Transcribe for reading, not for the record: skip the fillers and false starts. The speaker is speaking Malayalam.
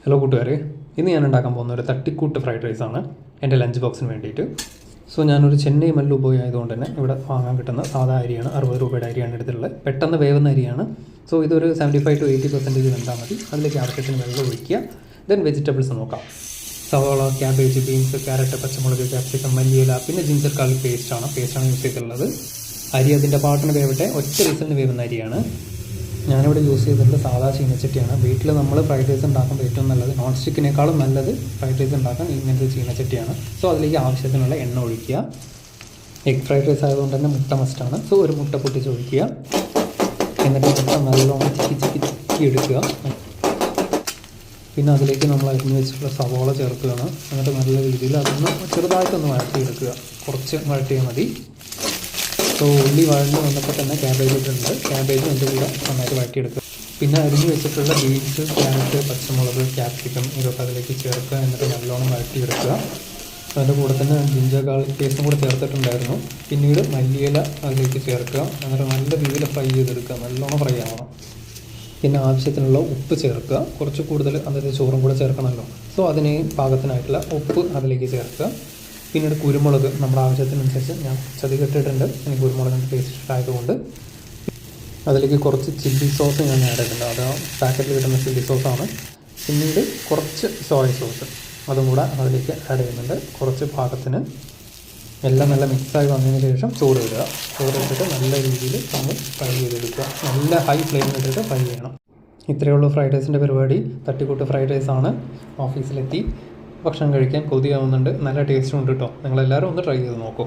ഹലോ കൂട്ടുകാരെ, ഇന്ന് ഞാൻ ഉണ്ടാക്കാൻ പോകുന്ന ഒരു തട്ടിക്കൂട്ട് ഫ്രൈഡ് റൈസാണ് എൻ്റെ ലഞ്ച് ബോക്സിന് വേണ്ടിയിട്ട്. സോ ഞാനൊരു ചെന്നൈ മല്ലു ബോയ് ആയതുകൊണ്ട് തന്നെ ഇവിടെ വാങ്ങാൻ കിട്ടുന്ന സാധാ അരിയാണ്, 60 രൂപയുടെ അരിയാണ് എടുത്തിട്ടുള്ളത്. പെട്ടെന്ന് വേവുന്ന അരിയാണ്. സോ ഇതൊരു 75 to 80% വെന്താൽ മതി. അതിലേക്ക് ആവശ്യത്തിന് വെള്ളം ഒഴിക്കുക. ദെൻ വെജിറ്റബിൾസ് നോക്കാം. സവാള, ക്യാബേജ്, ബീൻസ്, ക്യാരറ്റ്, പച്ചമുളക്, ക്യാപ്സിക്കം, മല്ലിയില, പിന്നെ ജിഞ്ചർ ഗാർലിക് പേസ്റ്റാണ് യൂസ് ചെയ്തിട്ടുള്ളത്. അരി അതിൻ്റെ പാട്ടിന് വേവട്ടെ. ഒറ്റ വിസിലിന് വേവുന്ന അരിയാണ്. ഞാനിവിടെ യൂസ് ചെയ്തിട്ടുള്ള സാധാ ചീനച്ചട്ടിയാണ്. വീട്ടിൽ നമ്മൾ ഫ്രൈഡ് റൈസ് ഉണ്ടാക്കുമ്പോൾ ഏറ്റവും നല്ലത്, നോൺ സ്റ്റിക്കിനേക്കാളും നല്ലത് ഫ്രൈഡ് റൈസ് ഉണ്ടാക്കാൻ ഇങ്ങനത്തെ ചീനച്ചട്ടിയാണ്. സോ അതിലേക്ക് ആവശ്യത്തിനുള്ള എണ്ണ ഒഴിക്കുക. എഗ് ഫ്രൈഡ് റൈസ് ആയതുകൊണ്ട് തന്നെ മുട്ട മസ്റ്റാണ്. സോ ഒരു മുട്ട പൊട്ടിച്ച് ഒഴിക്കുക. എന്നിട്ട് മുട്ട നല്ലോണം ചിക്കി എടുക്കുക. പിന്നെ അതിലേക്ക് നമ്മൾ അരിഞ്ഞ് വെച്ചിട്ടുള്ള സവോള ചേർക്കുകയാണ്. എന്നിട്ട് നല്ല രീതിയിൽ അതൊന്ന് ചെറുതായിട്ടൊന്ന് വഴറ്റിയെടുക്കുക. കുറച്ച് വഴറ്റിയാൽ മതി. സോ ഉള്ളി വഴഞ്ഞ് വന്നപ്പോൾ തന്നെ ക്യാബേജ് ഇട്ടിട്ടുണ്ട്. ക്യാബേജും എൻ്റെ കൂടെ നന്നായിട്ട് വഴറ്റിയെടുക്കുക. പിന്നെ അരിഞ്ഞ് വെച്ചിട്ടുള്ള ബീൻസ്, ക്യാരറ്റ്, പച്ചമുളക്, ക്യാപ്സിക്കം ഇതൊക്കെ അതിലേക്ക് ചേർക്കുക. എന്നിട്ട് നല്ലോണം വഴറ്റിയെടുക്കുക. അതിൻ്റെ കൂടെ തന്നെ ജിഞ്ചർ ഗാർലിക് പേസ്റ്റും കൂടെ ചേർത്തിട്ടുണ്ടായിരുന്നു. പിന്നീട് മല്ലിയില അതിലേക്ക് ചേർക്കുക. എന്നിട്ട് നല്ല രീതിയിൽ ഫ്രൈ ചെയ്തെടുക്കുക. നല്ലോണം ഫ്രൈ ആവണം. പിന്നെ ആവശ്യത്തിനുള്ള ഉപ്പ് ചേർക്കുക. കുറച്ച് കൂടുതൽ, അതായത് ചോറും കൂടെ ചേർക്കണമല്ലോ. സോ അതിന് പാകത്തിനായിട്ടുള്ള ഉപ്പ് അതിലേക്ക് ചേർക്കുക. പിന്നീട് കുരുമുളക് നമ്മുടെ ആവശ്യത്തിനനുസരിച്ച് ഞാൻ ചതിക്ക് ഇട്ടിട്ടുണ്ട്. എനിക്ക് കുരുമുളകിൻ്റെ ടേസ്റ്റ് ഇഷ്ടമായതുകൊണ്ട് അതിലേക്ക് കുറച്ച് ചില്ലി സോസ് ഞാൻ ആഡ് ചെയ്തിട്ടുണ്ട്. അത് പാക്കറ്റിൽ കിട്ടുന്ന ചില്ലി സോസാണ്. പിന്നീട് കുറച്ച് സോയ സോസ് അതും കൂടെ അതിലേക്ക് ആഡ് ചെയ്യുന്നുണ്ട്. കുറച്ച് പാകത്തിന്. എല്ലാം നല്ല മിക്സായി വന്നതിന് ശേഷം ചോറ് ഇടുക. ചോറ് ഇട്ടിട്ട് നല്ല രീതിയിൽ നമ്മൾ ഫ്രൈ ചെയ്തെടുക്കുക. നല്ല ഹൈ ഫ്ലെയിമിലിട്ടിട്ട് ഫ്രൈ ചെയ്യണം. ഇത്രയേ ഉള്ളൂ ഫ്രൈഡ് റൈസിൻ്റെ പരിപാടി. തട്ടിക്കൂട്ട് ഫ്രൈഡ് റൈസാണ്. ഓഫീസിലെത്തി ഭക്ഷണം കഴിക്കാൻ കൊതിയാവുന്നുണ്ട്. നല്ല ടേസ്റ്റും ഉണ്ട് കേട്ടോ. നിങ്ങളെല്ലാവരും ഒന്ന് ട്രൈ ചെയ്ത് നോക്കൂ.